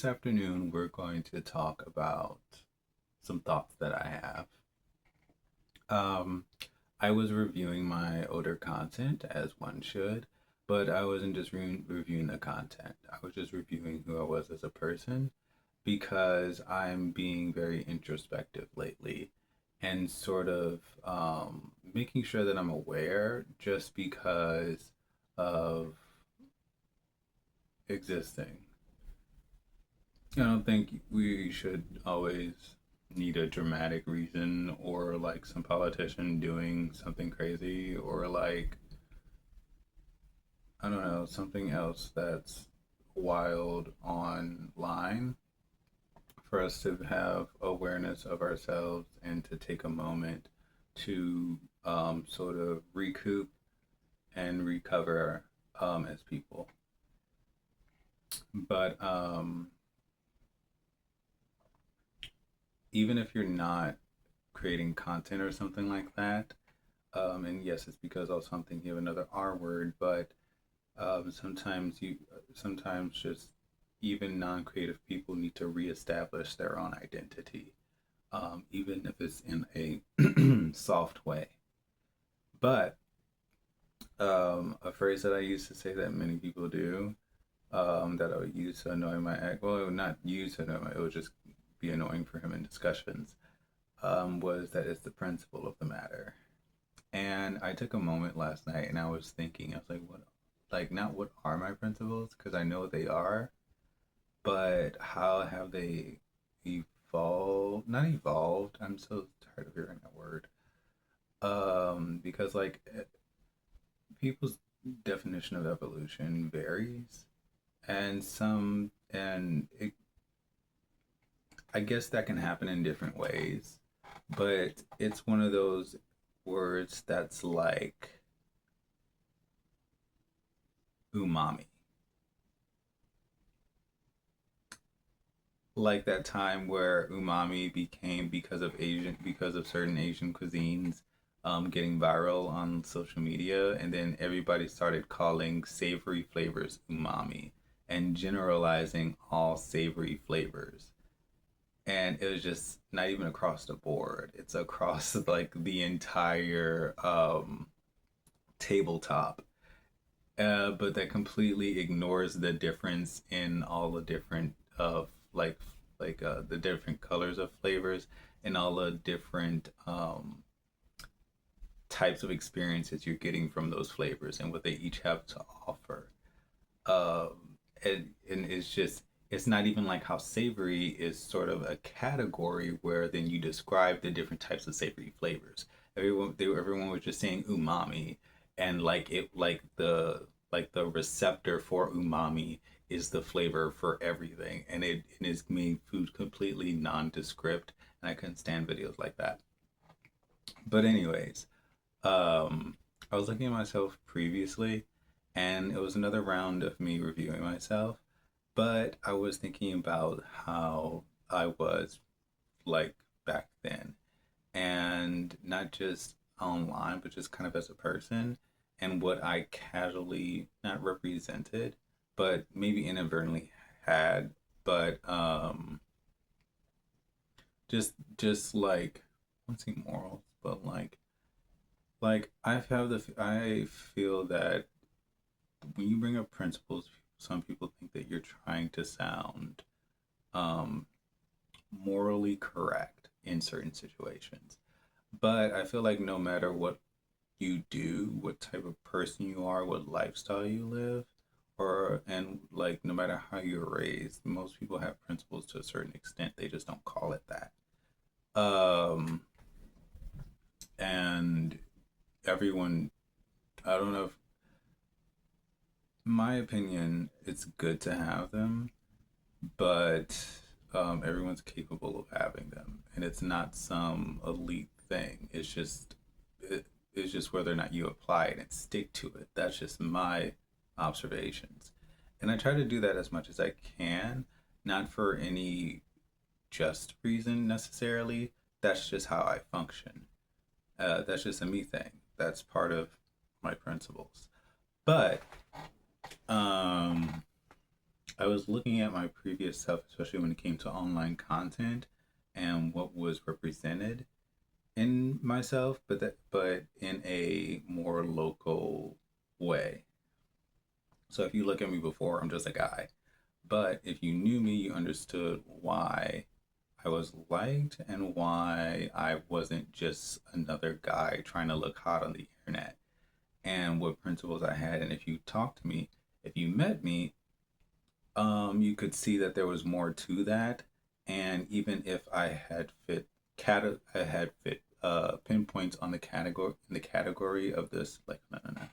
this afternoon we're going to talk about some thoughts that I have. Um, I was reviewing my older content as one should, but I wasn't just reviewing the content. I was just reviewing who I was as a person because I'm being very introspective lately and sort of making sure that I'm aware just because of existing. I don't think we should always need a dramatic reason or like some politician doing something crazy or like, I don't know, something else that's wild online for us to have awareness of ourselves and to take a moment to sort of recoup and recover as people. But even if you're not creating content or something like that, and yes, it's because I was thinking of another R word, but sometimes sometimes just even non-creative people need to reestablish their own identity, even if it's in a soft way. But a phrase that I used to say that many people do, that I would use to annoy my ex, well, I would not use to annoy my, it would just be annoying for him in discussions, was that it's the principle of the matter. And I took a moment last night and I was thinking, I was like, what, like, not what are my principles? Because I know they are, but how have they evolved? Not evolved. I'm so tired of hearing that word. Because like people's definition of evolution varies, and I guess that can happen in different ways, but it's one of those words that's like umami. Like that time where umami became because of certain Asian cuisines getting viral on social media, and then everybody started calling savory flavors umami and generalizing all savory flavors. And it was just not even across the board. It's across like the entire tabletop. But that completely ignores the difference in all the different the different colors of flavors and all the different types of experiences you're getting from those flavors and what they each have to offer. And it's just, it's not even like how savory is sort of a category where then you describe the different types of savory flavors. Everyone was just saying umami, and like the receptor for umami is the flavor for everything, and it is made food completely nondescript, and I couldn't stand videos like that. But anyways, I was looking at myself previously, and it was another round of me reviewing myself. But I was thinking about how I was like back then, and not just online, but just kind of as a person, and what I casually not represented, but maybe inadvertently had, but just like I don't say morals, but I feel that when you bring up principles, some people think that you're trying to sound um, morally correct in certain situations. But I feel like no matter what you do, what type of person you are, what lifestyle you live, or and like no matter how you're raised, most people have principles to a certain extent. They just don't call it that. Um, and everyone, I don't know if, in my opinion, it's good to have them, but everyone's capable of having them, and it's not some elite thing. It's just whether or not you apply it and stick to it. That's just my observations, and I try to do that as much as I can, not for any just reason necessarily. That's just how I function. That's just a me thing. That's part of my principles. But um, I was looking at my previous stuff, especially when it came to online content and what was represented in myself, but in a more local way. So if you look at me before, I'm just a guy. But if you knew me, you understood why I was liked and why I wasn't just another guy trying to look hot on the internet, and what principles I had. And if you talked to me, if you met me, you could see that there was more to that. And even if I had I had fit pinpoints on the category of this, like no, no, no.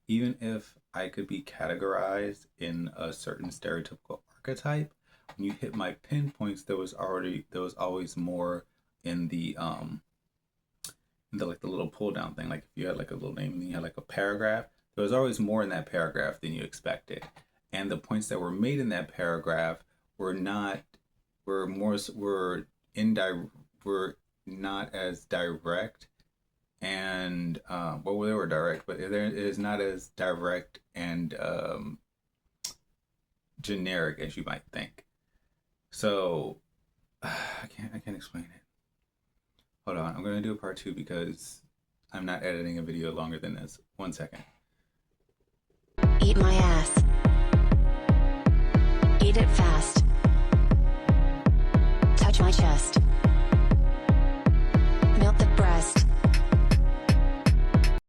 Even if I could be categorized in a certain stereotypical archetype, when you hit my pinpoints, there was always more in the like the little pull down thing. Like if you had like a little name and you had like a paragraph, there was always more in that paragraph than you expected. And the points that were made in that paragraph were not were indirect were not as direct and well they were direct, but it is not as direct and generic as you might think. So I can't explain it. Hold on, I'm gonna do a part two because I'm not editing a video longer than this. 1 second. Eat my